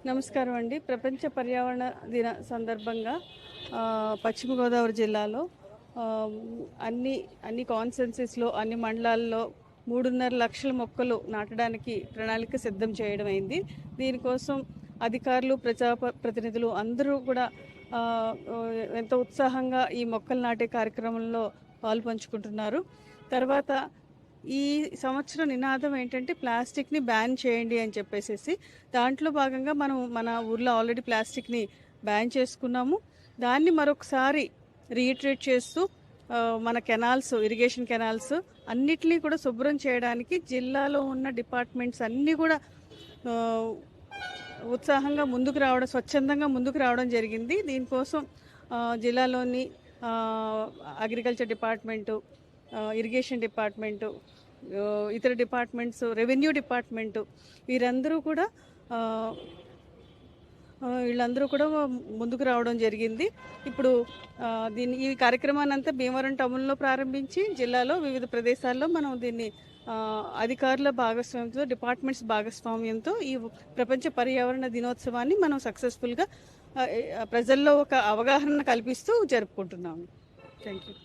నమస్కారం అండి. ప్రపంచ పర్యావరణ దిన సందర్భంగా పశ్చిమ గోదావరి జిల్లాలో అన్ని కాన్స్టిట్యున్సీస్లో అన్ని మండలాల్లో 3.5 లక్షల మొక్కలు నాటడానికి ప్రణాళిక సిద్ధం చేయడం అయింది. దీనికోసం అధికారులు, ప్రజాప్రతినిధులు అందరూ కూడా ఎంతో ఉత్సాహంగా ఈ మొక్కలు నాటే కార్యక్రమంలో పాల్పంచుకుంటున్నారు. తర్వాత ఈ సంవత్సరం నినాదం ఏంటంటే ప్లాస్టిక్ని బ్యాన్ చేయండి అని చెప్పేసి. దాంట్లో భాగంగా మనం మన ఊర్లో ఆల్రెడీ ప్లాస్టిక్ని బ్యాన్ చేసుకున్నాము. దాన్ని మరొకసారి రీఇటరేట్ చేస్తూ మన కెనాల్స్, ఇరిగేషన్ కెనాల్స్ అన్నిటినీ కూడా శుభ్రం చేయడానికి జిల్లాలో ఉన్న డిపార్ట్మెంట్స్ అన్నీ కూడా ఉత్సాహంగా ముందుకు రావడం, స్వచ్ఛందంగా ముందుకు రావడం జరిగింది. దీనికోసం జిల్లాలోని అగ్రికల్చర్ డిపార్ట్మెంటు, ఇరిగేషన్ డిపార్ట్మెంటు, ఇతర డిపార్ట్మెంట్స్, రెవెన్యూ డిపార్ట్మెంటు వీళ్ళందరూ కూడా ముందుకు రావడం జరిగింది. ఇప్పుడు ఈ కార్యక్రమాన్ని అంతా భీమవరం టౌన్లో ప్రారంభించి జిల్లాలో వివిధ ప్రదేశాల్లో మనం దీన్ని అధికారుల భాగస్వామ్యంతో, డిపార్ట్మెంట్స్ భాగస్వామ్యంతో ఈ ప్రపంచ పర్యావరణ దినోత్సవాన్ని మనం సక్సెస్ఫుల్గా ప్రజల్లో ఒక అవగాహన కల్పిస్తూ జరుపుకుంటున్నాము. Thank you.